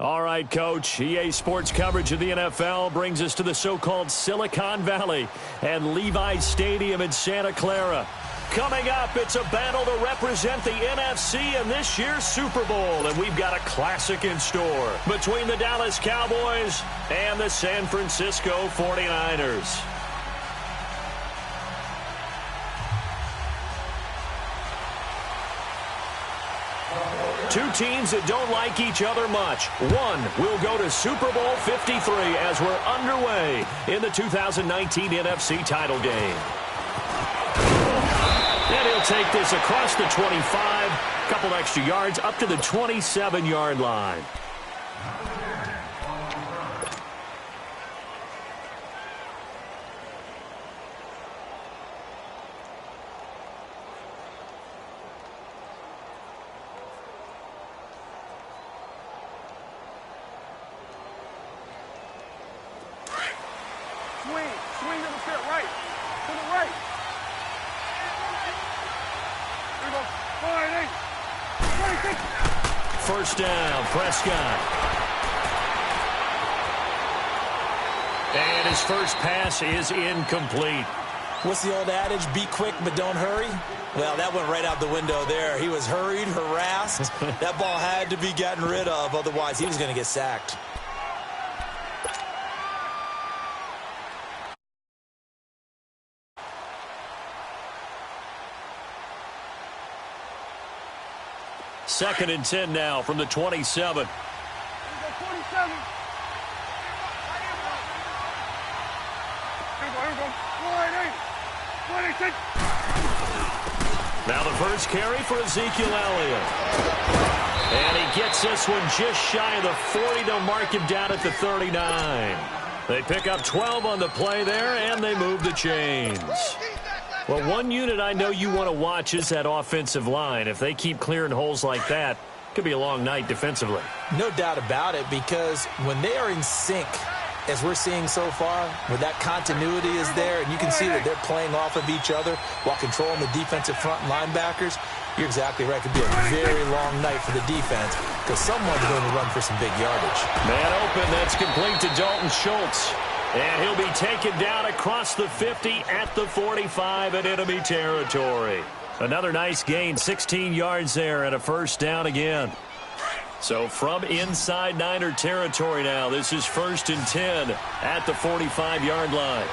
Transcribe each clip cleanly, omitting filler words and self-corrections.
All right, Coach. EA Sports coverage of the NFL brings us to the so-called Silicon Valley and Levi's Stadium in Santa Clara. Coming up, it's a battle to represent the NFC in this year's Super Bowl, and we've got a classic in store between the Dallas Cowboys and the San Francisco 49ers. Two teams that don't like each other much. One will go to Super Bowl 53 as we're underway in the 2019 NFC title game. And he'll take this across the 25, a couple extra yards up to the 27-yard line. Swing to the fit, right. To the right. There we go. 4, 8. First down, Prescott. And his first pass is incomplete. What's the old adage? Be quick, but don't hurry? Well, that went right out the window there. He was hurried, harassed. That ball had to be gotten rid of. Otherwise, he was going to get sacked. Second and 10 now from the 27. Now the first carry for Ezekiel Elliott. And he gets this one just shy of the 40. They'll mark him down at the 39. They pick up 12 on the play there, and they move the chains. Well, one unit I know you want to watch is that offensive line. If they keep clearing holes like that, it could be a long night defensively. No doubt about it, because when they are in sync, as we're seeing so far, where that continuity is there, and you can see that they're playing off of each other while controlling the defensive front linebackers, you're exactly right. It could be a very long night for the defense because someone's going to run for some big yardage. Man open, that's complete to Dalton Schultz. And he'll be taken down across the 50 at the 45 in enemy territory. Another nice gain, 16 yards there and a first down again. So from inside Niner territory now, this is 1st and 10 at the 45-yard line.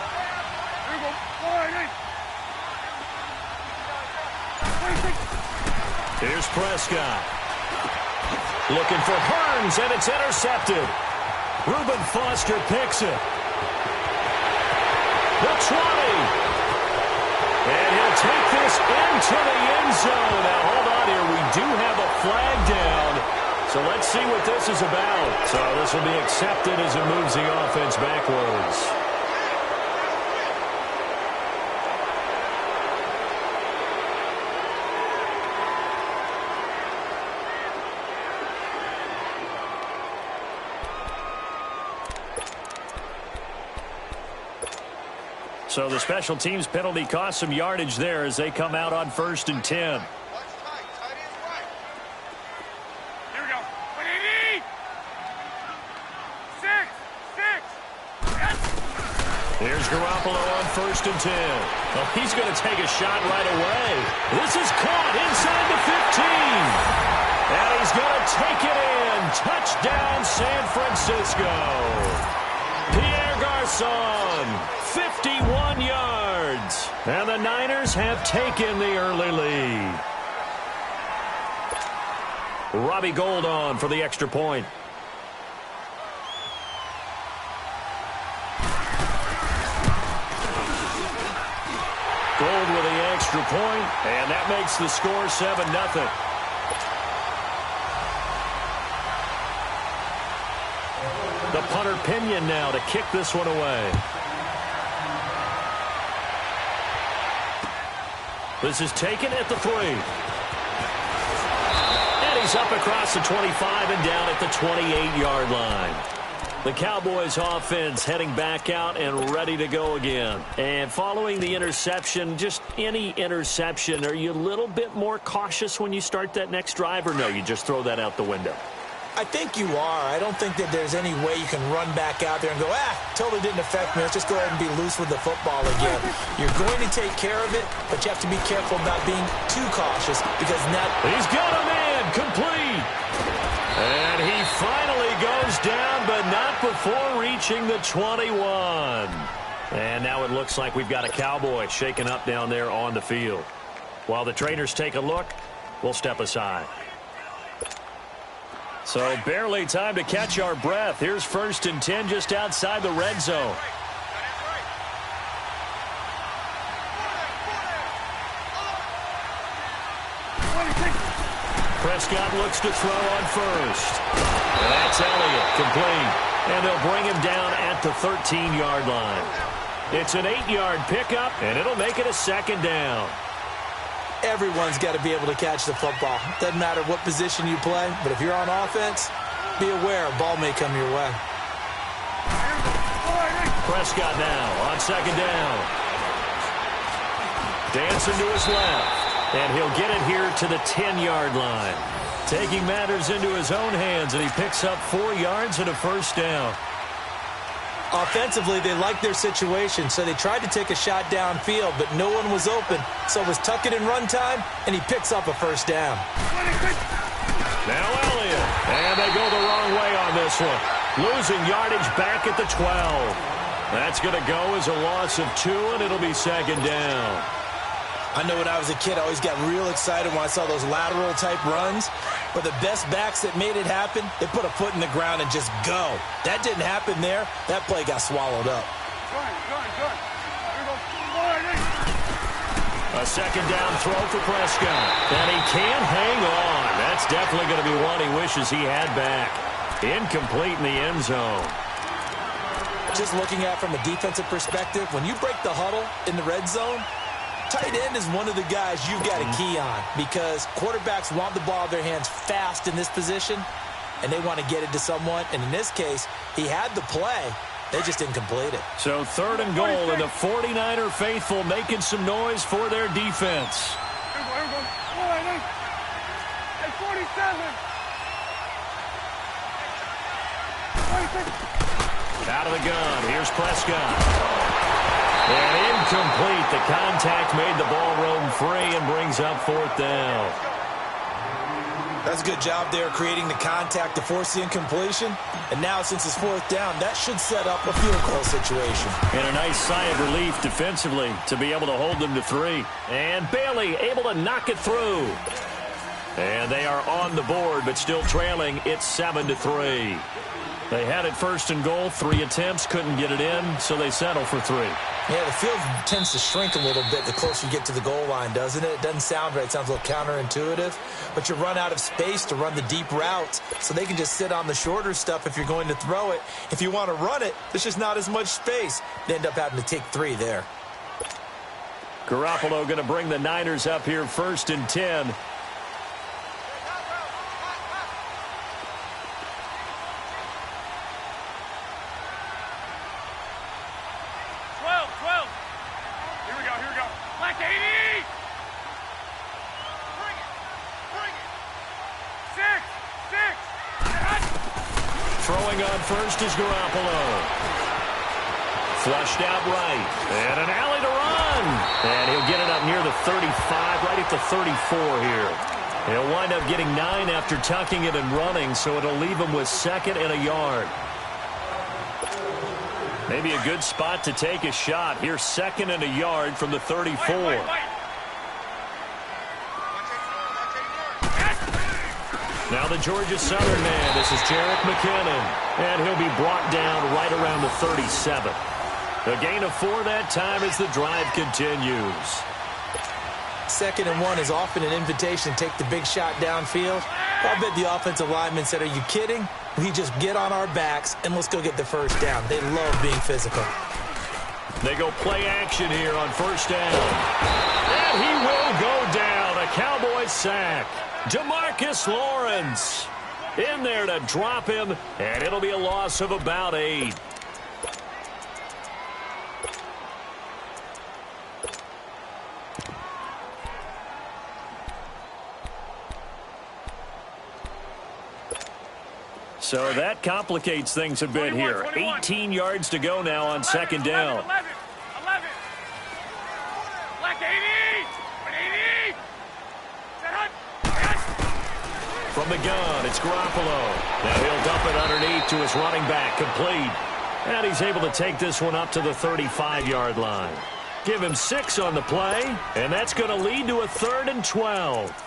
Here's Prescott. Looking for Hearns, and it's intercepted. Reuben Foster picks it. The 20. And he'll take this into the end zone. Now, hold on here. We do have a flag down. So let's see what this is about. So this will be accepted as it moves the offense backwards. So the special teams penalty cost some yardage there as they come out on 1st and 10. Here we go. 6. Here's Garoppolo on 1st and 10. Well, he's going to take a shot right away. This is caught inside the 15. And he's going to take it in. Touchdown, San Francisco. Pierre Garçon, 51 yards. And the Niners have taken the early lead. Robbie Gould on for the extra point. Gould with the extra point, and that makes the score 7-0. The punter Pinion now to kick this one away. This is taken at the 3. And he's up across the 25 and down at the 28-yard line. The Cowboys offense heading back out and ready to go again. And following the interception, just any interception, are you a little bit more cautious when you start that next drive, or no, you just throw that out the window? I think you are. I don't think that there's any way you can run back out there and go, totally didn't affect me. Let's just go ahead and be loose with the football again. You're going to take care of it, but you have to be careful about being too cautious because now... He's got a man complete. And he finally goes down, but not before reaching the 21. And now it looks like we've got a Cowboy shaken up down there on the field. While the trainers take a look, we'll step aside. So barely time to catch our breath. Here's 1st and 10 just outside the red zone. Prescott looks to throw on first. And that's Elliott, complete. And they'll bring him down at the 13-yard line. It's an 8-yard pickup, and it'll make it a 2nd down. Everyone's got to be able to catch the football. Doesn't matter what position you play, but if you're on offense, be aware a ball may come your way. Prescott now on 2nd down. Dancing to his left, and he'll get it here to the 10-yard line. Taking matters into his own hands, and he picks up 4 yards and a 1st down. Offensively, they liked their situation, so they tried to take a shot downfield, but no one was open. So it was tuck it in run time, and he picks up a 1st down. Now Elliott, and they go the wrong way on this one. Losing yardage back at the 12. That's going to go as a loss of 2, and it'll be 2nd down. I know when I was a kid, I always got real excited when I saw those lateral-type runs. But the best backs that made it happen, they put a foot in the ground and just go. That didn't happen there. That play got swallowed up. A 2nd down throw for Prescott. And he can't hang on. That's definitely going to be one he wishes he had back. Incomplete in the end zone. Just looking at it from a defensive perspective, when you break the huddle in the red zone, tight end is one of the guys you've got to key on because quarterbacks want the ball in their hands fast in this position, and they want to get it to someone. And in this case, he had the play. They just didn't complete it. So 3rd and goal, and the 49er faithful making some noise for their defense. Out of the gun, here's Prescott. And incomplete. The contact made the ball roam free and brings up 4th down. That's a good job there creating the contact to force the incompletion. And now since it's 4th down, that should set up a field goal situation. And a nice sigh of relief defensively to be able to hold them to 3. And Bailey able to knock it through. And they are on the board, but still trailing. It's 7-3. They had it 1st and goal, 3 attempts, couldn't get it in, so they settle for 3. Yeah, the field tends to shrink a little bit the closer you get to the goal line, doesn't it? It doesn't sound right. It sounds a little counterintuitive. But you run out of space to run the deep routes, so they can just sit on the shorter stuff if you're going to throw it. If you want to run it, there's just not as much space. They end up having to take 3 there. Garoppolo going to bring the Niners up here 1st and 10. Throwing on first is Garoppolo. Flushed out right. And an alley to run. And he'll get it up near the 35, right at the 34 here. He'll wind up getting 9 after tucking it and running, so it'll leave him with 2nd and a yard. Maybe a good spot to take a shot. Here's 2nd and a yard from the 34. Now the Georgia Southern man. This is Jerick McKinnon. And he'll be brought down right around the 37. A gain of 4 that time as the drive continues. 2nd and 1 is often an invitation to take the big shot downfield. I bet the offensive lineman said, are you kidding? We just get on our backs and let's go get the 1st down. They love being physical. They go play action here on 1st down. And he will go down. A Cowboy sack. DeMarcus Lawrence in there to drop him, and it'll be a loss of about 8. So that complicates things a bit 21, here. 21. 18 yards to go now on second down. 11. Black 80. 80. From the gun, it's Garoppolo. Now he'll dump it underneath to his running back, complete. And he's able to take this one up to the 35-yard line. Give him 6 on the play, and that's going to lead to a 3rd and 12.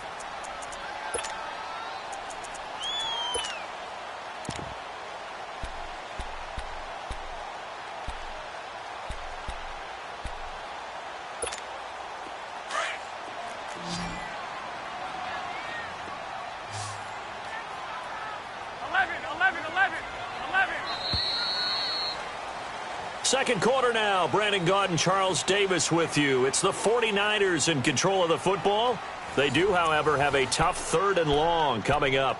Second quarter now. Brandon Gaudin, Charles Davis with you. It's the 49ers in control of the football. They do, however, have a tough 3rd and long coming up.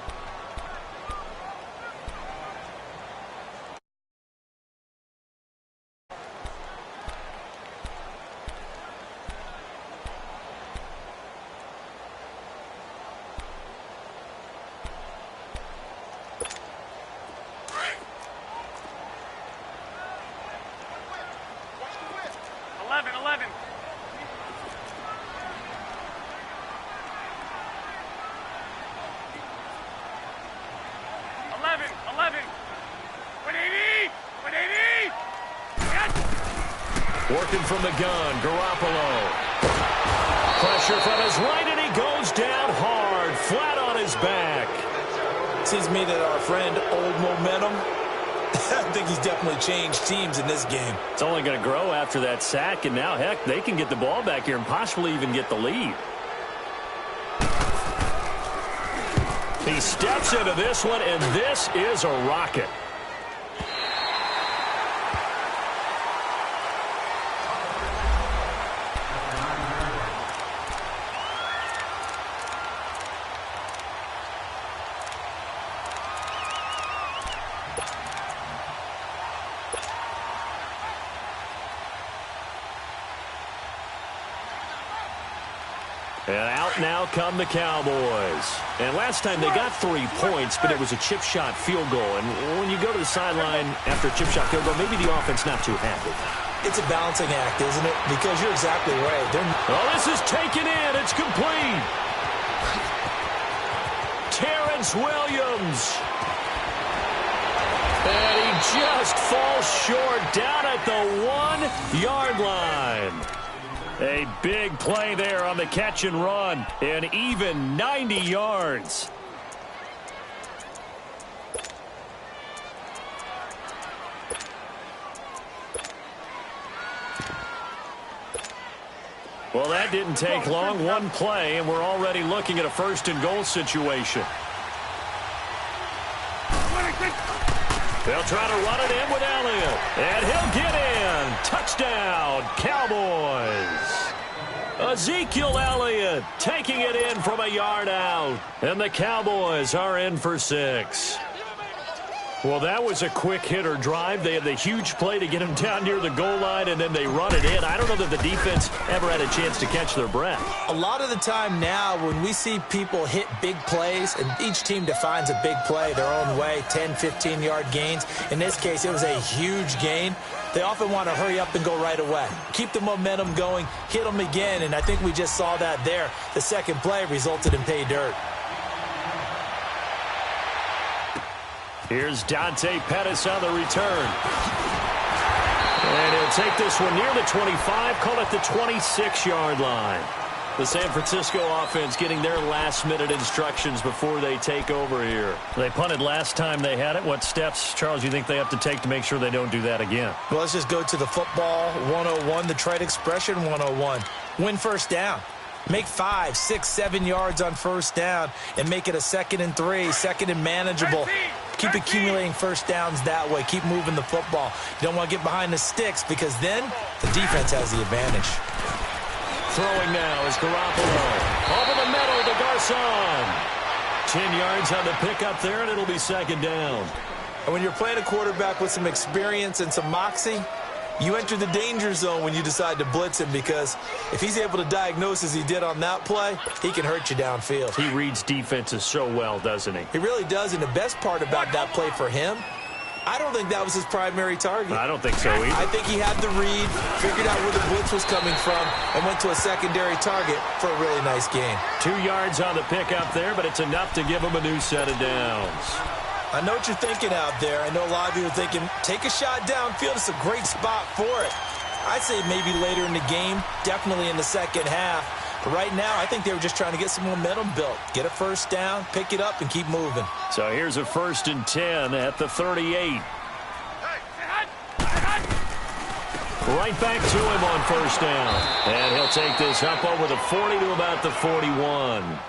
Working from the gun, Garoppolo. Pressure from his right, and he goes down hard, flat on his back. Seems to me that our friend, Old Momentum, I think he's definitely changed teams in this game. It's only going to grow after that sack, and now, heck, they can get the ball back here and possibly even get the lead. He steps into this one, and this is a rocket. And out now come the Cowboys. And last time they got 3 points, but it was a chip shot field goal. And when you go to the sideline after a chip shot field goal, maybe the offense not too happy. It's a balancing act, isn't it? Because you're exactly right. Oh, this is taken in. It's complete. Terrence Williams. And he just falls short down at the 1-yard line. A big play there on the catch and run, and even 90 yards. Well, that didn't take long. One play, and we're already looking at a 1st and goal situation. They'll try to run it in with Elliott, and he'll get in. Touchdown, Cowboys. Ezekiel Elliott taking it in from a yard out, and the Cowboys are in for 6. Well, that was a quick hitter drive. They had the huge play to get him down near the goal line, and then they run it in. I don't know that the defense ever had a chance to catch their breath. A lot of the time now when we see people hit big plays, and each team defines a big play their own way, 10, 15-yard gains. In this case, it was a huge gain. They often want to hurry up and go right away. Keep the momentum going, hit them again, and I think we just saw that there. The second play resulted in pay dirt. Here's Dante Pettis on the return. And he'll take this one near the 25, call it the 26-yard line. The San Francisco offense getting their last-minute instructions before they take over here. They punted last time they had it. What steps, Charles, you think they have to take to make sure they don't do that again? Well, let's just go to the football 101, the trade expression 101. Win first down. Make 5, 6, 7 yards on first down and make it a 2nd and 3, 2nd and manageable. Keep accumulating first downs that way. Keep moving the football. You don't want to get behind the sticks because then the defense has the advantage. Throwing now is Garoppolo. Over the middle to Garcon. 10 yards on the pickup there, and it'll be 2nd down. And when you're playing a quarterback with some experience and some moxie, You enter the danger zone when you decide to blitz him, because if he's able to diagnose as he did on that play, he can hurt you downfield. He reads defenses so well, doesn't he? He really does, and the best part about that play for him, I don't think that was his primary target. I don't think so either. I think he had the read, figured out where the blitz was coming from, and went to a secondary target for a really nice gain. 2 yards on the pickup there, but it's enough to give him a new set of downs. I know what you're thinking out there. I know a lot of you are thinking, take a shot downfield. It's a great spot for it. I'd say maybe later in the game, definitely in the second half. But right now, I think they were just trying to get some momentum built. Get a first down, pick it up, and keep moving. So here's a 1st and 10 at the 38. Right back to him on 1st down. And he'll take this up over the 40 to about the 41.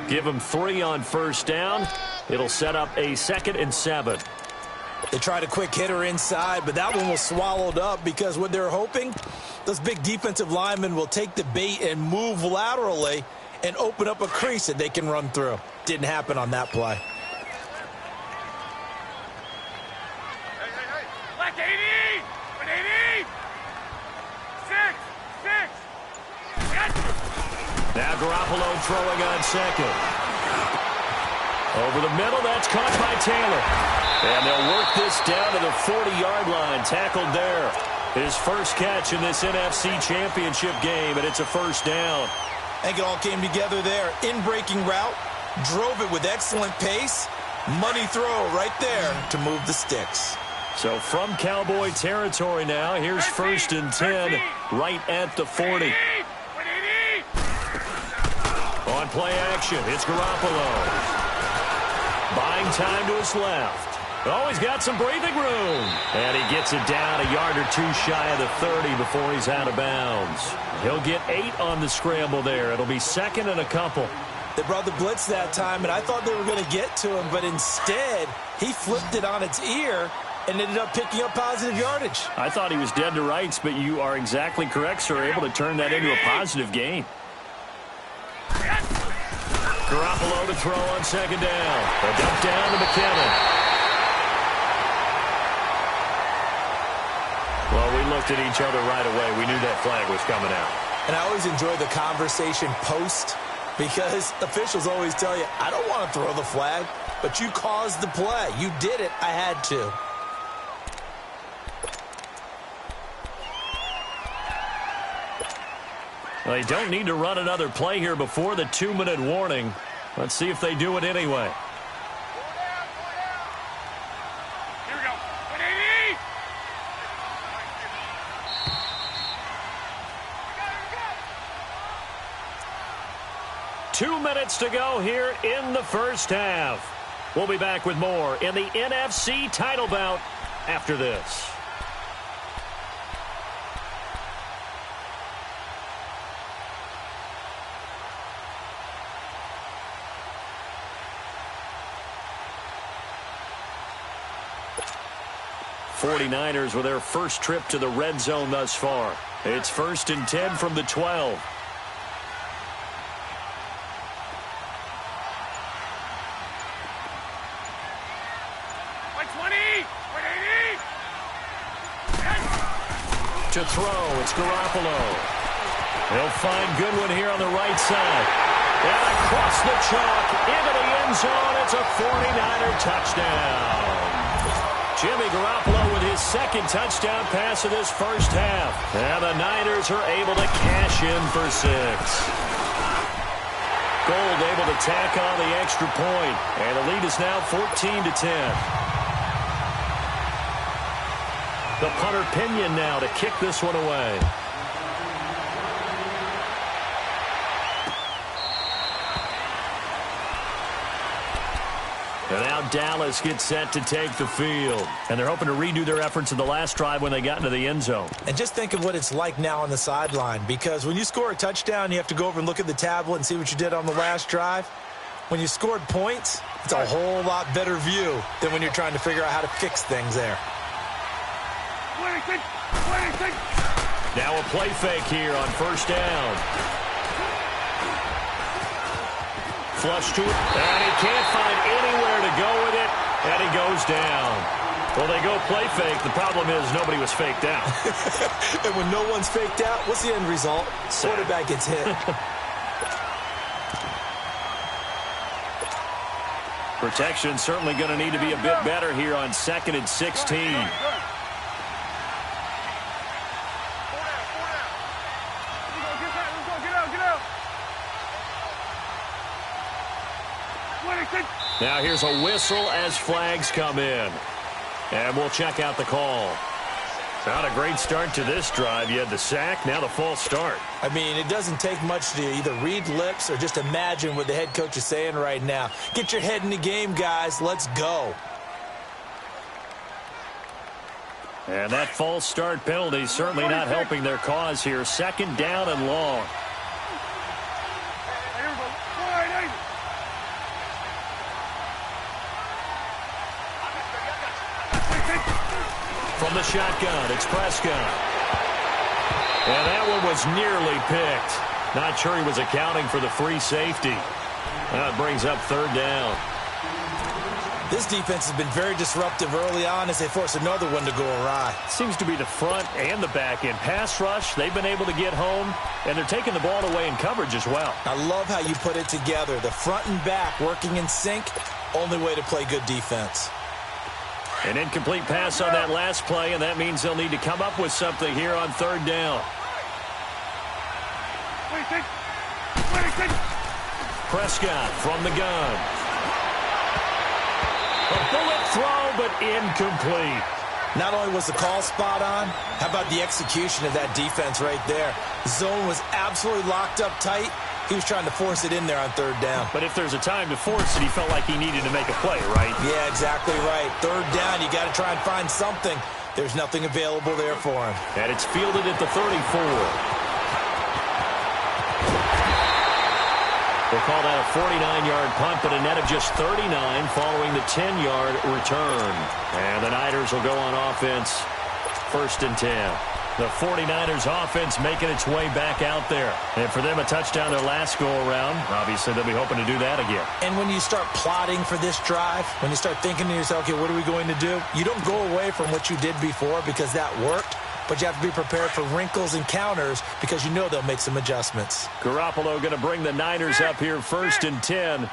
Give him 3 on 1st down. It'll set up a 2nd and 7. They tried a quick hitter inside, but that one was swallowed up because what they're hoping, those big defensive linemen will take the bait and move laterally and open up a crease that they can run through. Didn't happen on that play. Black 80! 180! 6! Now Garoppolo throwing on 2nd. Over the middle, that's caught by Taylor. And they'll work this down to the 40-yard line. Tackled there. His first catch in this NFC Championship game, and it's a 1st down. I think it all came together there. In-breaking route, drove it with excellent pace. Money throw right there to move the sticks. So from Cowboy territory now, here's 1st and 10 right at the 40. 180! On play action, it's Garoppolo. Buying time to his left. Oh, he's got some breathing room. And he gets it down a yard or 2 shy of the 30 before he's out of bounds. He'll get 8 on the scramble there. It'll be 2nd and a couple. They brought the blitz that time, and I thought they were going to get to him, but instead, he flipped it on its ear and ended up picking up positive yardage. I thought he was dead to rights, but you are exactly correct, sir. Able to turn that into a positive gain. Garoppolo to throw on 2nd down. A dump down to McKinnon. Well, we looked at each other right away. We knew that flag was coming out. And I always enjoy the conversation post, because officials always tell you, I don't want to throw the flag, but you caused the play. You did it. I had to. Well, they don't need to run another play here before the 2-minute warning. Let's see if they do it anyway. Here we go. 180! 2 minutes to go here in the first half. We'll be back with more in the NFC title bout after this. '49ers with their first trip to the red zone thus far. It's 1st and 10 from the 12. To throw, it's Garoppolo. He'll find Goodwin here on the right side. And across the chalk, into the end zone, it's a 49er touchdown. Jimmy Garoppolo with his 2nd touchdown pass of this first half. And the Niners are able to cash in for 6. Gold able to tack on the extra point. And the lead is now 14-10. The punter Pinion now to kick this one away. And now Dallas gets set to take the field. And they're hoping to redo their efforts in the last drive when they got into the end zone. And just think of what it's like now on the sideline, because when you score a touchdown, you have to go over and look at the tablet and see what you did on the last drive. When you scored points, it's a whole lot better view than when you're trying to figure out how to fix things there. Now a play fake here on 1st down. Flush to it, and he can't find anywhere to go with it, and he goes down. Well, they go play fake. The problem is nobody was faked out. And when no one's faked out, what's the end result? Quarterback gets hit. Protection certainly going to need to be a bit better here on 2nd and 16. Now here's a whistle as flags come in. And we'll check out the call. Not a great start to this drive. You had the sack, now the false start. I mean, it doesn't take much to either read lips or just imagine what the head coach is saying right now. Get your head in the game, guys. Let's go. And that false start penalty is certainly not helping their cause here. 2nd down and long. From the shotgun, it's Prescott. And that one was nearly picked. Not sure he was accounting for the free safety. That brings up 3rd down. This defense has been very disruptive early on as they force another one to go awry. Seems to be the front and the back end. Pass rush, they've been able to get home, and they're taking the ball away in coverage as well. I love how you put it together. The front and back working in sync, only way to play good defense. An incomplete pass on that last play, and that means they'll need to come up with something here on 3rd down. Prescott from the gun. A bullet throw, but incomplete. Not only was the call spot on, how about the execution of that defense right there? The zone was absolutely locked up tight. He was trying to force it in there on 3rd down. But if there's a time to force it, he felt like he needed to make a play, right? Yeah, exactly right. 3rd down, you got to try and find something. There's nothing available there for him. And it's fielded at the 34. We'll call that a 49-yard punt, but a net of just 39 following the 10-yard return. And the Niners will go on offense, 1st and 10. The 49ers offense making its way back out there. And for them, a touchdown their last go-around. Obviously, they'll be hoping to do that again. And when you start plotting for this drive, when you start thinking to yourself, okay, what are we going to do? You don't go away from what you did before because that worked, but you have to be prepared for wrinkles and counters because you know they'll make some adjustments. Garoppolo going to bring the Niners up here 1st and 10.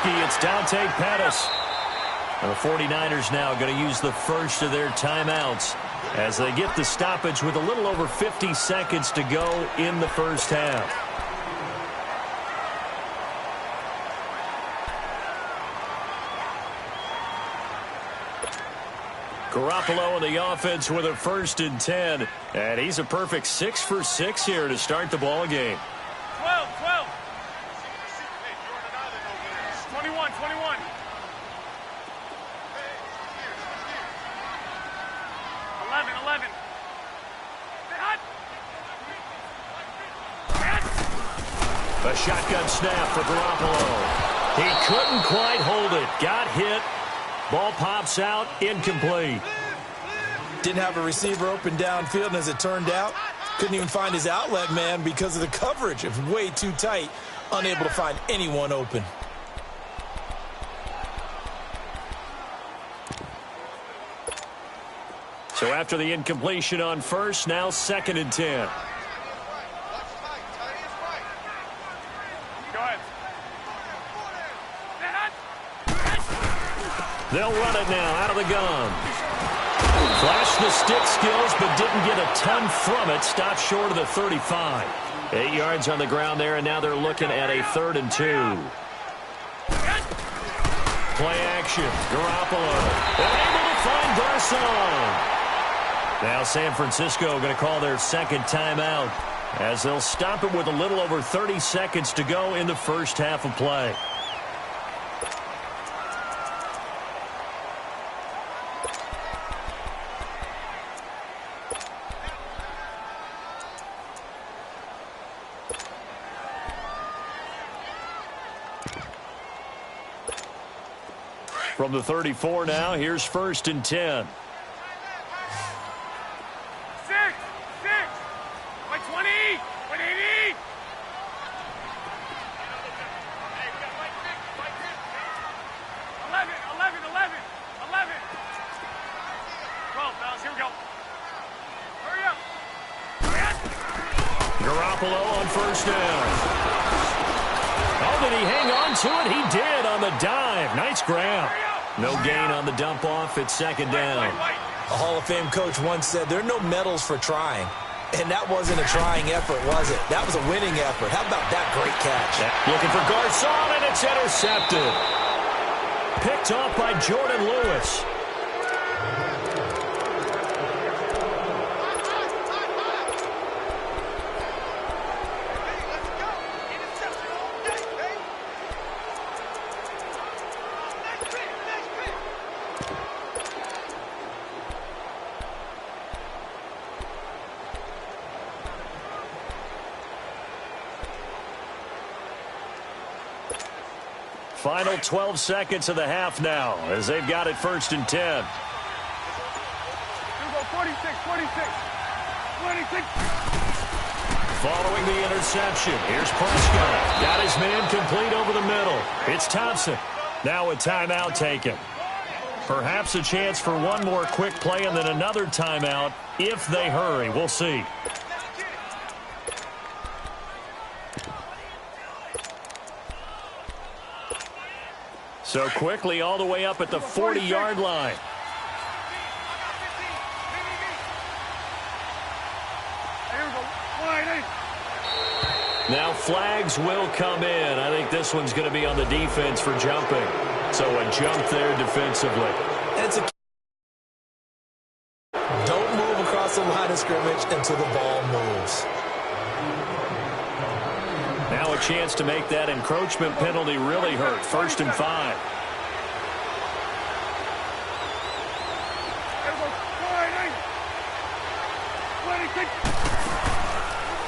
It's Dante Pettis. And the 49ers now going to use the first of their timeouts as they get the stoppage with a little over 50 seconds to go in the first half. Garoppolo in the offense with a 1st and 10. And he's a perfect 6 for 6 here to start the ball game. 12. 21. 11. A shotgun snap for Garoppolo. He couldn't quite hold it. Got hit. Ball pops out. Incomplete. Didn't have a receiver open downfield, and as it turned out, couldn't even find his outlet man because of the coverage. It was way too tight. Unable to find anyone open. So after the incompletion on 1st, now 2nd and 10. Go ahead. They'll run it now out of the gun. Flashed the stick skills, but didn't get a ton from it. Stopped short of the 35. 8 yards on the ground there, and now they're looking at a 3rd and 2. Play action. Garoppolo. They're able to find Garcon. Now San Francisco going to call their 2nd timeout as they'll stop it with a little over 30 seconds to go in the first half of play. From the 34 now, here's 1st and 10. 6. 180. 11, 11, 11, 11. 12, fellas, here we go. Hurry up. Garoppolo on first down. Oh, did he hang on to it? He did on the dive. Nice grab. No gain on the dump off. It's second down. A Hall of Fame coach once said there are no medals for trying. And that wasn't a trying effort, was it? That was a winning effort. How about that great catch? Looking for Garcon, and it's intercepted. Picked off by Jordan Lewis. Final 12 seconds of the half now as they've got it 1st and 10. Here we go, 46, 46, 26. Following the interception, here's Prescott. Got his man complete over the middle. It's Thompson. Now a timeout taken. Perhaps a chance for one more quick play and then another timeout if they hurry. We'll see. So quickly all the way up at the 40-yard line. Now flags will come in. I think this one's going to be on the defense for jumping. So a jump there defensively. Don't move across the line of scrimmage until the ball moves. Now a chance to make that encroachment penalty really hurt. 1st and 5.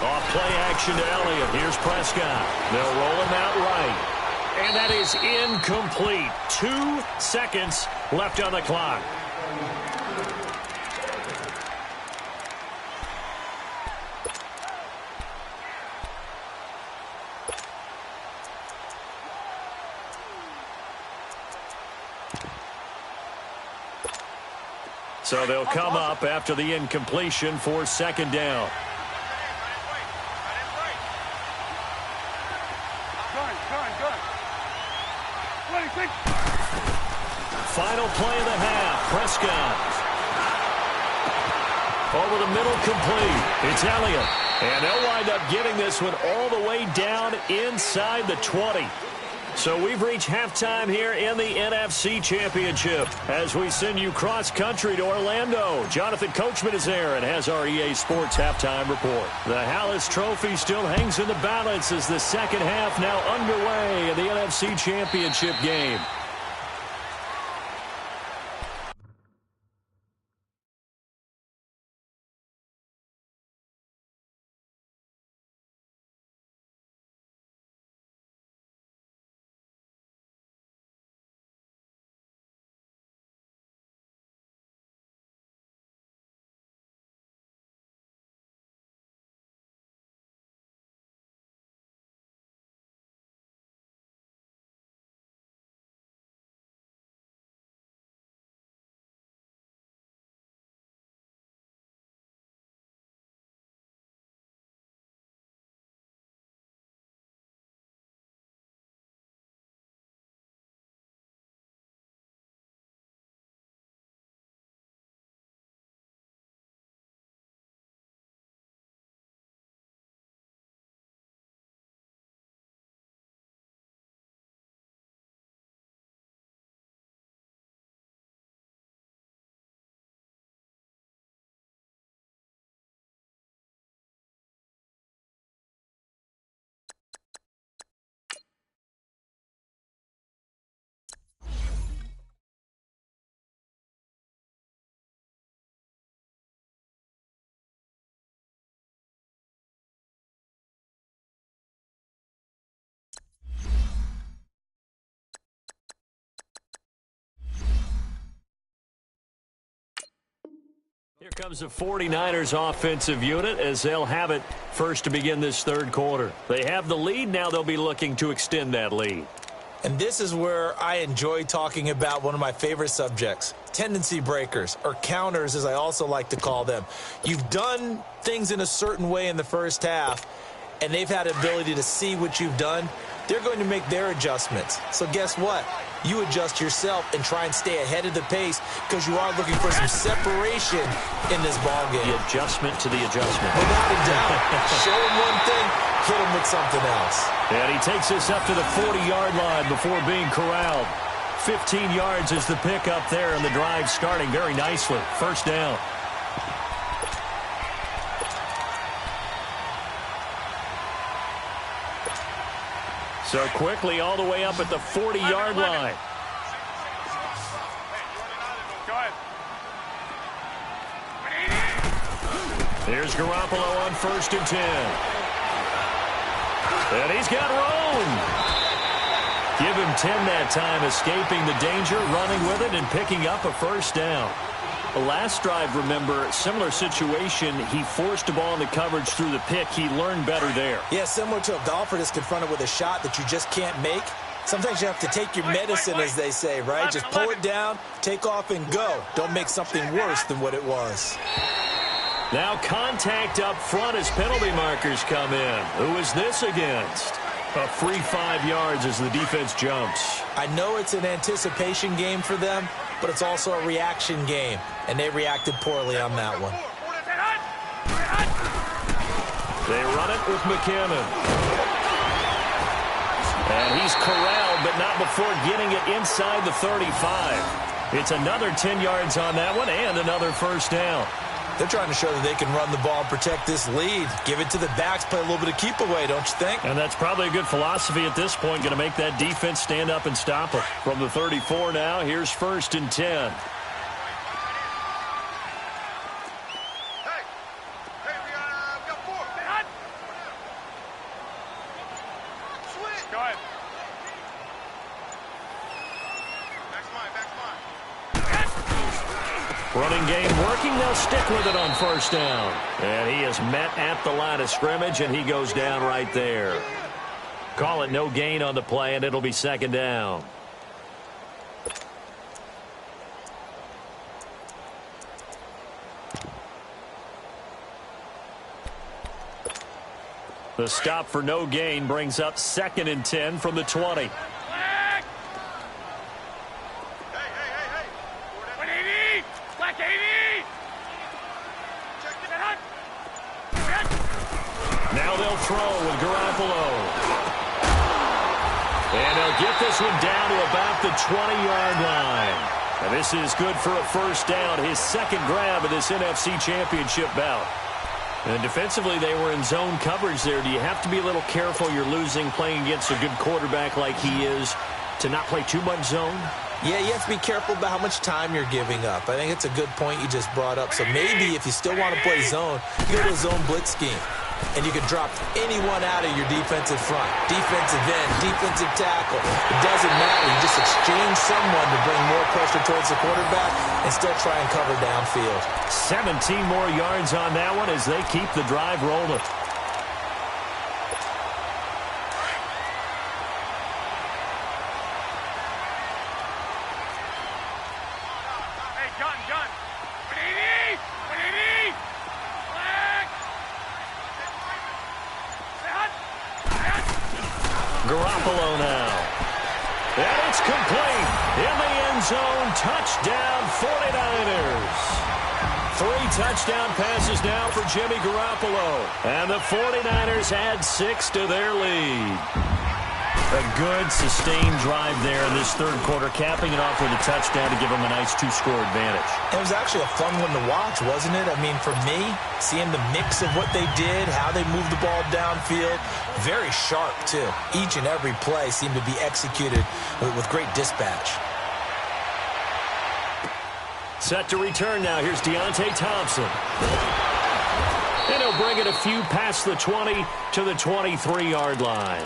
Off play action to Elliott. Here's Prescott. They'll roll him out right. And that is incomplete. 2 seconds left on the clock. So they'll come up after the incompletion for 2nd down. Final play of the half. Prescott. Over the middle, complete. It's Elliott. And they'll wind up getting this one all the way down inside the 20. So we've reached halftime here in the NFC Championship as we send you cross-country to Orlando. Jonathan Coachman is there and has our EA Sports halftime report. The Hallis Trophy still hangs in the balance as the second half now underway in the NFC Championship game. Here comes the 49ers offensive unit as they'll have it first to begin this third quarter. They have the lead. Now they'll be looking to extend that lead. And this is where I enjoy talking about one of my favorite subjects, tendency breakers, or counters as I also like to call them. You've done things in a certain way in the first half, and they've had the ability to see what you've done. They're going to make their adjustments. So guess what? You adjust yourself and try and stay ahead of the pace because you are looking for some separation in this ballgame. The adjustment to the adjustment. Without a doubt. Show him one thing, hit him with something else. And he takes us up to the 40-yard line before being corralled. 15 yards is the pickup there, and the drive starting very nicely. First down. So quickly all the way up at the 40-yard line. Here's Garoppolo on 1st and 10. And he's got room. Give him 10 that time, escaping the danger, running with it, and picking up a first down. The last drive, remember, similar situation. He forced the ball into coverage through the pick. He learned better there. Yeah, similar to a golfer that's confronted with a shot that you just can't make. Sometimes you have to take your medicine, as they say, right? Just pull it down, take off, and go. Don't make something worse than what it was. Now contact up front as penalty markers come in. Who is this against? A free 5 yards as the defense jumps. I know it's an anticipation game for them, but it's also a reaction game, and they reacted poorly on that one. They run it with McKinnon. And he's corralled, but not before getting it inside the 35. It's another 10 yards on that one and another first down. They're trying to show that they can run the ball and protect this lead. Give it to the backs, play a little bit of keep away, don't you think? And that's probably a good philosophy at this point, going to make that defense stand up and stop it. From the 34 now, here's 1st and 10. Running game working. They'll stick with it on first down. And he is met at the line of scrimmage, and he goes down right there. Call it no gain on the play, and it'll be second down. The stop for no gain brings up 2nd and 10 from the 20. Now they'll throw with Garoppolo. And they'll get this one down to about the 20-yard line. And this is good for a first down, his second grab of this NFC Championship bout. And defensively, they were in zone coverage there. Do you have to be a little careful? You're losing playing against a good quarterback like he is to not play too much zone? Yeah, you have to be careful about how much time you're giving up. I think it's a good point you just brought up. So maybe if you still want to play zone, you go to a zone blitz scheme. And you can drop anyone out of your defensive front. Defensive end, defensive tackle. It doesn't matter. You just exchange someone to bring more pressure towards the quarterback and still try and cover downfield. 17 more yards on that one as they keep the drive rolling. Garoppolo now. And it's complete. In the end zone, touchdown 49ers. 3 touchdown passes now for Jimmy Garoppolo. And the 49ers add 6 to their lead. A good, sustained drive there in this third quarter, capping it off with a touchdown to give them a nice 2-score advantage. It was actually a fun one to watch, wasn't it? I mean, for me, seeing the mix of what they did, how they moved the ball downfield, very sharp, too. Each and every play seemed to be executed with great dispatch. Set to return now. Here's Deontay Thompson. And he'll bring it a few past the 20 to the 23-yard line.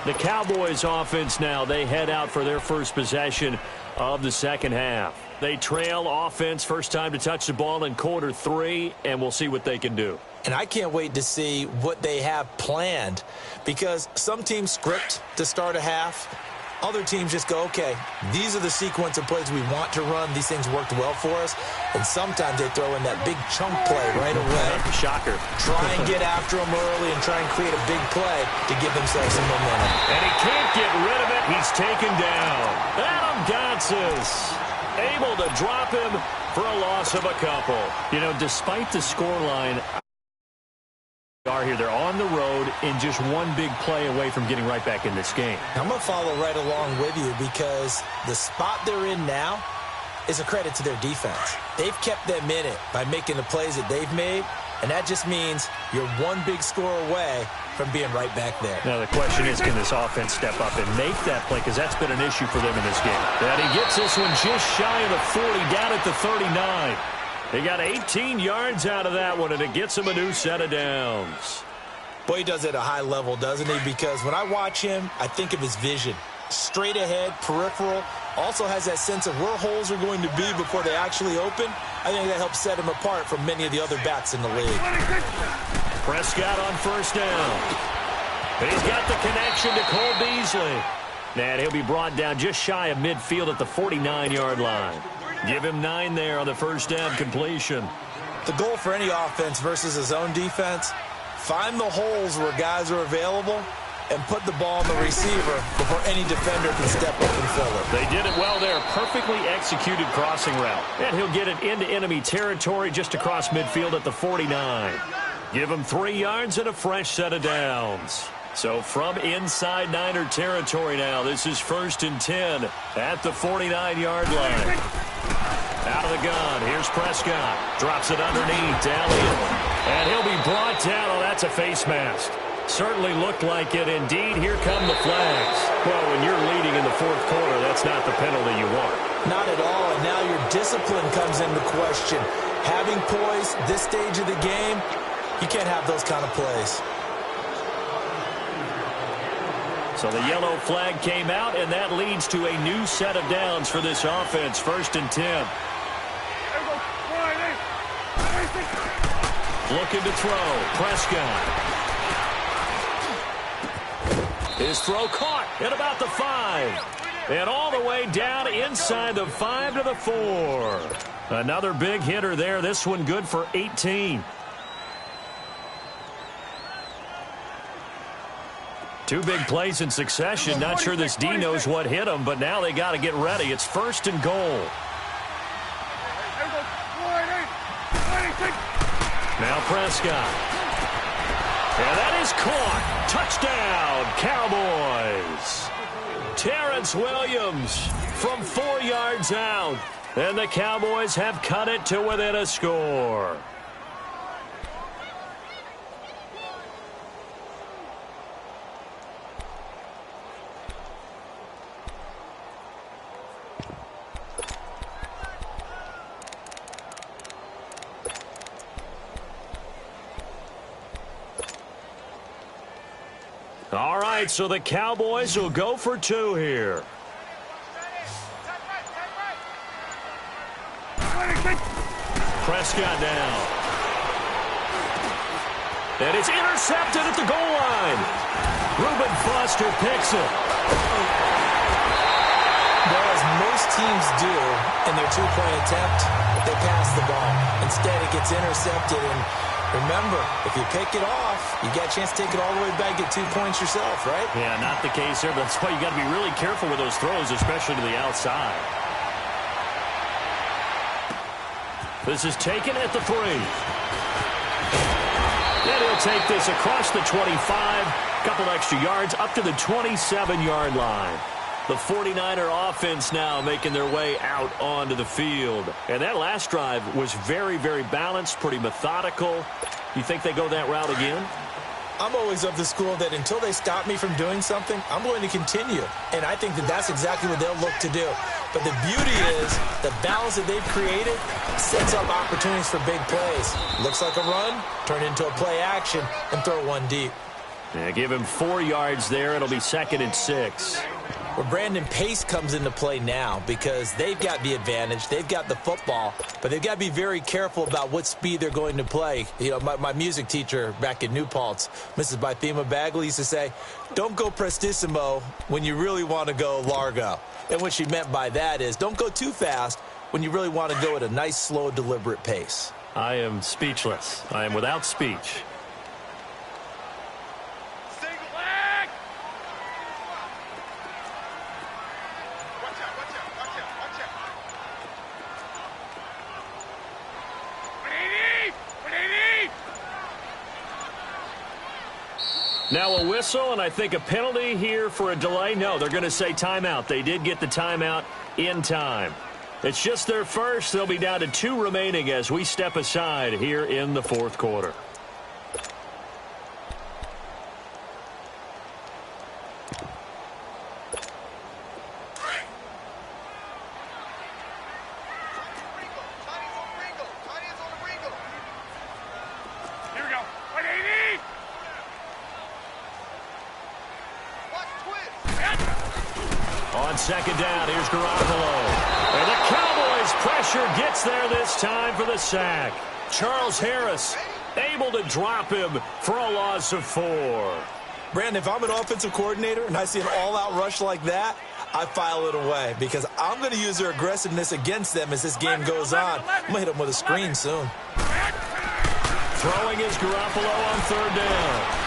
The Cowboys offense now, they head out for their first possession of the second half. They trail offense first time to touch the ball in quarter 3, and we'll see what they can do. And I can't wait to see what they have planned, because some teams script to start a half. Other teams just go, okay, these are the sequence of plays we want to run. These things worked well for us. And sometimes they throw in that big chunk play right away. Shocker. Try and get after them early and try and create a big play to give themselves some momentum. And he can't get rid of it. He's taken down. Adam Gotsis able to drop him for a loss of a couple. You know, despite the scoreline, they're on the road in just one big play away from getting right back in this game. I'm going to follow right along with you, because the spot they're in now is a credit to their defense. They've kept them in it by making the plays that they've made, and that just means you're one big score away from being right back there. Now the question is, can this offense step up and make that play, because that's been an issue for them in this game. And he gets this one just shy of the 40, down at the 39. He got 18 yards out of that one, and it gets him a new set of downs. Boy, he does it at a high level, doesn't he? Because when I watch him, I think of his vision. Straight ahead, peripheral, also has that sense of where holes are going to be before they actually open. I think that helps set him apart from many of the other backs in the league. Prescott on first down. He's got the connection to Cole Beasley. And he'll be brought down just shy of midfield at the 49-yard line. Give him 9 there on the first down completion. The goal for any offense versus a zone defense, find the holes where guys are available and put the ball on the receiver before any defender can step up and fill it. They did it well there. Perfectly executed crossing route. And he'll get it into enemy territory just across midfield at the 49. Give him 3 yards and a fresh set of downs. So from inside Niner territory now, this is 1st and 10 at the 49-yard line. Out of the gun, here's Prescott. Drops it underneath to Elliott. And he'll be brought down. Oh, that's a face mask. Certainly looked like it. Indeed, here come the flags. Well, when you're leading in the 4th quarter, that's not the penalty you want. Not at all, and now your discipline comes into question. Having poise this stage of the game, you can't have those kind of plays. So the yellow flag came out, and that leads to a new set of downs for this offense. 1st and 10. Looking to throw. Prescott. His throw caught at about the 5. And all the way down inside the 5 to the 4. Another big hitter there. This one good for 18. 2 big plays in succession. Not sure this D knows what hit him, but now they got to get ready. It's 1st and goal. Now Prescott. And that is caught. Touchdown, Cowboys. Terrence Williams from 4 yards out. And the Cowboys have cut it to within a score. All right, so the Cowboys will go for 2 here. Prescott down. And it's intercepted at the goal line. Reuben Foster picks it. Well, as most teams do in their 2-point attempt, they pass the ball. Instead, it gets intercepted, and remember, if you pick it off, you got a chance to take it all the way back, get 2 points yourself, right? Yeah, not the case here. That's why you got to be really careful with those throws, especially to the outside. This is taken at the 3. And he'll take this across the 25. Couple extra yards up to the 27-yard line. The 49er offense now making their way out onto the field. And that last drive was very, very balanced, pretty methodical. You think they go that route again? I'm always of the school that until they stop me from doing something, I'm going to continue. And I think that that's exactly what they'll look to do. But the beauty is the balance that they've created sets up opportunities for big plays. Looks like a run, turn into a play action, and throw one deep. Yeah, give him 4 yards there. It'll be 2nd and 6. Well, Brandon, pace comes into play now because they've got the advantage. They've got the football, but they've got to be very careful about what speed they're going to play. You know, my music teacher back in New Paltz, Mrs. Bythema Bagley, used to say, don't go prestissimo when you really want to go largo. And what she meant by that is don't go too fast when you really want to go at a nice, slow, deliberate pace. I am speechless. I am without speech. Now a whistle, and I think a penalty here for a delay. No, they're going to say timeout. They did get the timeout in time. It's just their first. They'll be down to 2 remaining as we step aside here in the fourth quarter. On second down, here's Garoppolo. And the Cowboys' pressure gets there this time for the sack. Charles Harris able to drop him for a loss of 4. Brandon, if I'm an offensive coordinator and I see an all-out rush like that, I file it away because I'm going to use their aggressiveness against them as this game goes on. I'm going to hit them with a screen soon. Throwing is Garoppolo on third down.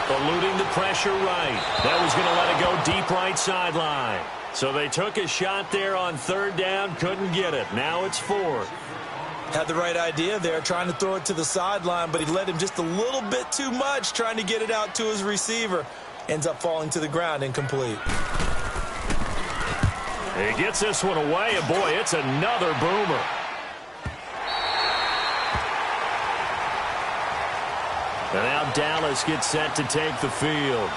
Eluding the pressure right. That was going to let it go deep right sideline. So they took a shot there on third down, couldn't get it. Now it's 4th. Had the right idea there, trying to throw it to the sideline, but he let him just a little bit too much, trying to get it out to his receiver. Ends up falling to the ground, incomplete. He gets this one away, and boy, it's another boomer. And now Dallas gets set to take the field.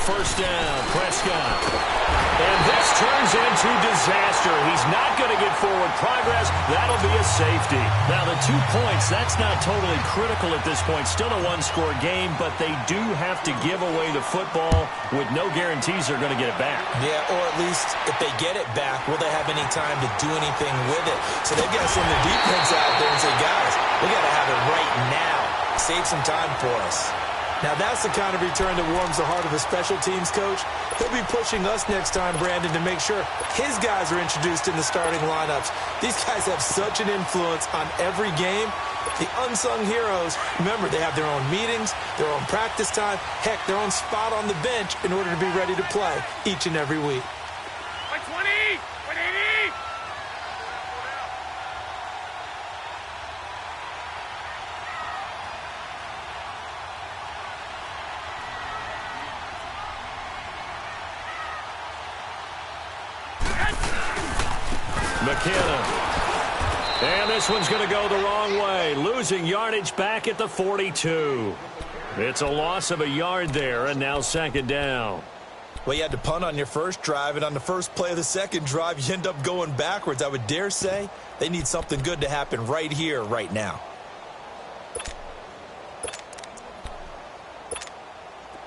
First down, Prescott. And this turns into disaster. He's not going to get forward progress. That'll be a safety. Now, the 2 points, that's not totally critical at this point. Still a one-score game, but they do have to give away the football with no guarantees they're going to get it back. Yeah, or at least if they get it back, will they have any time to do anything with it? So they've got to send their defense out there and say, guys, we got to have it right now. Save some time for us. Now, that's the kind of return that warms the heart of a special teams coach. He'll be pushing us next time, Brandon, to make sure his guys are introduced in the starting lineups. These guys have such an influence on every game. The unsung heroes, remember, they have their own meetings, their own practice time, heck, their own spot on the bench in order to be ready to play each and every week. 120! 180! McKinnon. And this one's going to go the wrong way. Losing yardage back at the 42. It's a loss of a yard there, and now second down. Well, you had to punt on your first drive, and on the first play of the second drive, you end up going backwards. I would dare say they need something good to happen right here, right now.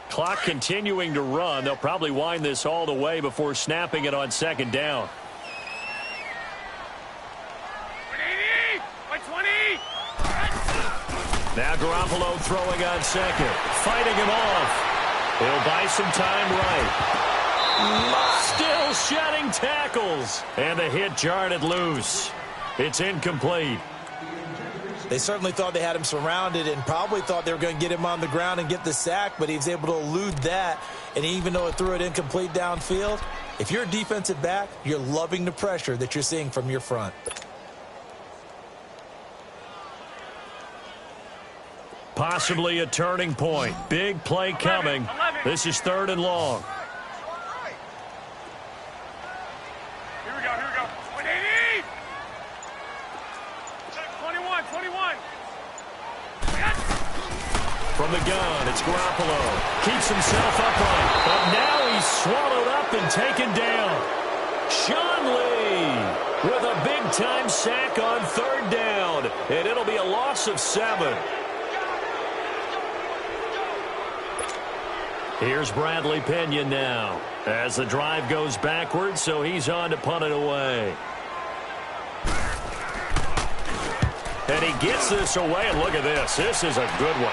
Clock continuing to run. They'll probably wind this all the way before snapping it on second down. Now Garoppolo throwing on second. Fighting him off. He'll buy some time right. Still shedding tackles. And the hit jarred it loose. It's incomplete. They certainly thought they had him surrounded and probably thought they were going to get him on the ground and get the sack, but he was able to elude that. And even though it threw it incomplete downfield, if you're a defensive back, you're loving the pressure that you're seeing from your front. Possibly a turning point. Big play coming. This is 3rd and long. Here we go, here we go. 180! 21, 21. From the gun, it's Garoppolo. Keeps himself upright. But now he's swallowed up and taken down. Sean Lee with a big-time sack on 3rd down. And it'll be a loss of 7. Here's Bradley Pinion now as the drive goes backwards, so he's on to punt it away. And he gets this away, and look at this. This is a good one.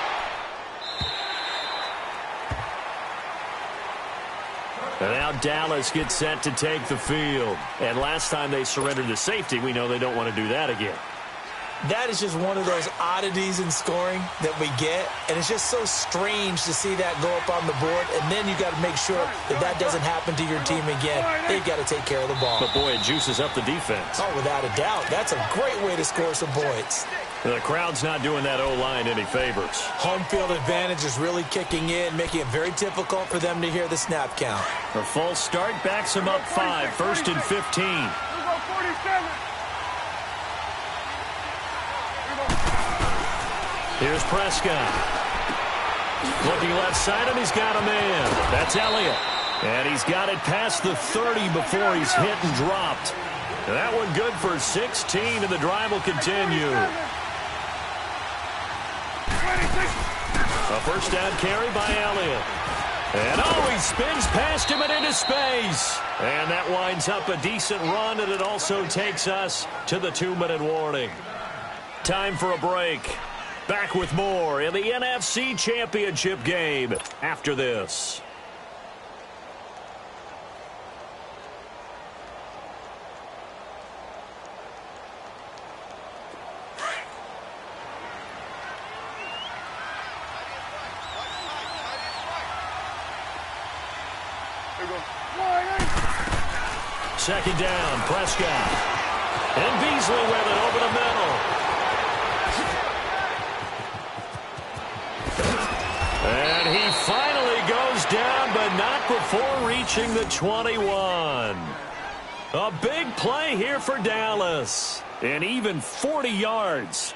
And now Dallas gets set to take the field. And last time they surrendered the safety, we know they don't want to do that again. That is just one of those oddities in scoring that we get, and it's just so strange to see that go up on the board, and then you got to make sure that that doesn't happen to your team again. They've got to take care of the ball. But, boy, it juices up the defense. Oh, without a doubt. That's a great way to score some points. The crowd's not doing that O-line any favors. Home field advantage is really kicking in, making it very difficult for them to hear the snap count. A false start backs them up 5, 1st and 15. Here's Prescott. Looking left side, and he's got a man. That's Elliott. And he's got it past the 30 before he's hit and dropped. And that one good for 16, and the drive will continue. A first down carry by Elliott. And, he spins past him and into space. And that winds up a decent run, and it also takes us to the 2-minute warning. Time for a break. Back with more in the NFC Championship game after this. Second down, Prescott. And Beasley with it over the middle. And he finally goes down, but not before reaching the 21. A big play here for Dallas. And even 40 yards.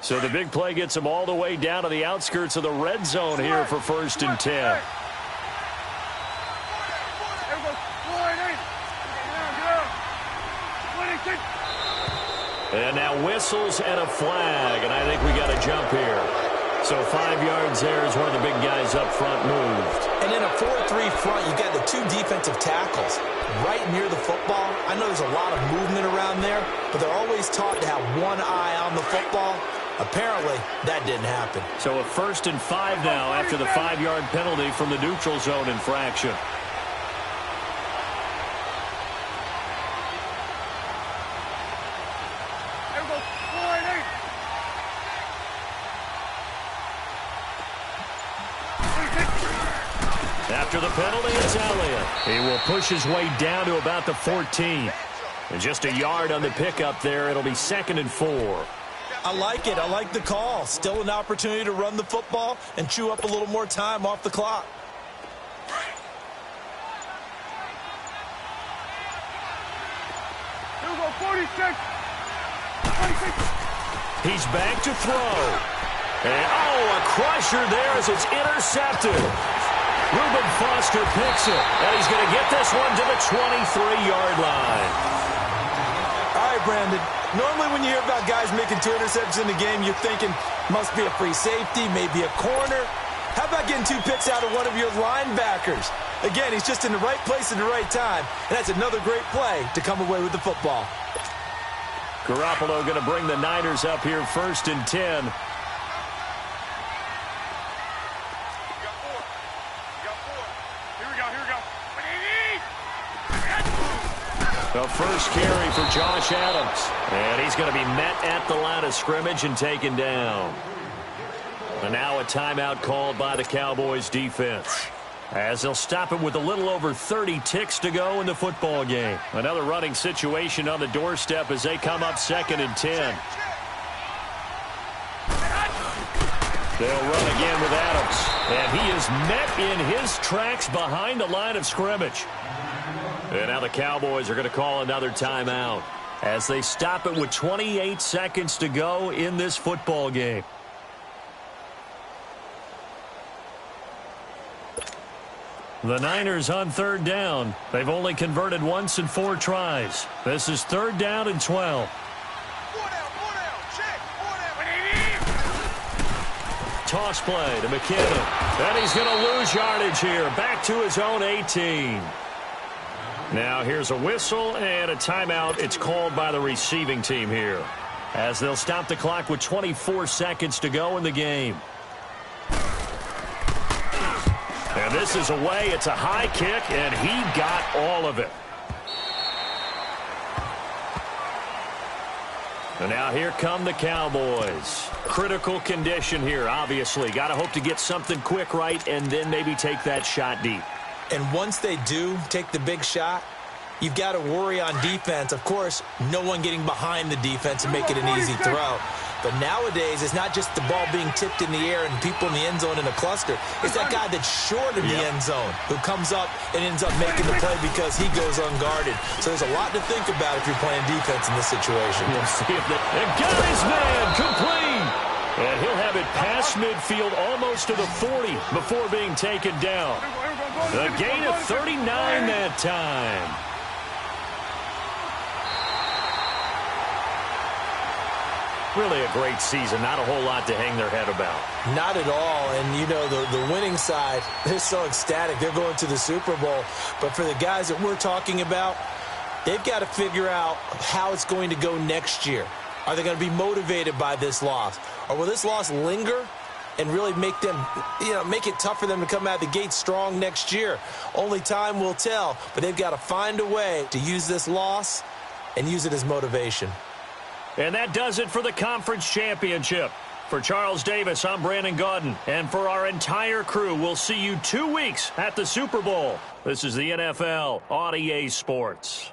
So the big play gets him all the way down to the outskirts of the red zone here for 1st and 10. And now whistles and a flag, and I think we got a jump here. So 5 yards there is where the big guys up front moved. And in a 4-3 front, you got the 2 defensive tackles right near the football. I know there's a lot of movement around there, but they're always taught to have one eye on the football. Apparently, that didn't happen. So a 1st and 5 now after the 5-yard penalty from the neutral zone infraction. After the penalty, it's Elliott. He will push his way down to about the 14. And just a yard on the pickup there. It'll be 2nd and 4. I like it. I like the call. Still an opportunity to run the football and chew up a little more time off the clock. Here we go, 46. He's back to throw. And, a crusher there as it's intercepted. Reuben Foster picks it, and he's going to get this one to the 23-yard line. All right, Brandon. Normally when you hear about guys making 2 interceptions in the game, you're thinking must be a free safety, maybe a corner. How about getting 2 picks out of one of your linebackers? Again, he's just in the right place at the right time, and that's another great play to come away with the football. Garoppolo going to bring the Niners up here 1st and 10. The first carry for Josh Adams. And he's going to be met at the line of scrimmage and taken down. And now a timeout called by the Cowboys defense, as they'll stop it with a little over 30 ticks to go in the football game. Another running situation on the doorstep as they come up 2nd and 10. They'll run again with Adams. And he is met in his tracks behind the line of scrimmage. And now the Cowboys are going to call another timeout as they stop it with 28 seconds to go in this football game. The Niners on third down. They've only converted once in 4 tries. This is third down and 12. Toss play to McKinnon. And he's going to lose yardage here. Back to his own 18. Now here's a whistle and a timeout. It's called by the receiving team here, as they'll stop the clock with 24 seconds to go in the game. And this is away. It's a high kick, and he got all of it. And now here come the Cowboys. Critical condition here, obviously. Got to hope to get something quick right and then maybe take that shot deep. And once they do take the big shot, you've got to worry on defense. Of course, no one getting behind the defense and make it an easy throw. But nowadays, it's not just the ball being tipped in the air and people in the end zone in a cluster. It's that guy that's short of the end zone who comes up and ends up making the play because he goes unguarded. So there's a lot to think about if you're playing defense in this situation. We'll see if and got his man complete. And he'll have it past midfield almost to the 40 before being taken down. A gain of 39 that time. Really a great season. Not a whole lot to hang their head about. Not at all. And, you know, the winning side, they're so ecstatic. They're going to the Super Bowl. But for the guys that we're talking about, they've got to figure out how it's going to go next year. Are they going to be motivated by this loss? Or will this loss linger and really make them, make it tough for them to come out the gate strong next year? Only time will tell. But they've got to find a way to use this loss and use it as motivation. And that does it for the conference championship. For Charles Davis, I'm Brandon Gaudin. And for our entire crew, we'll see you 2 weeks at the Super Bowl. This is the NFL on EA Sports.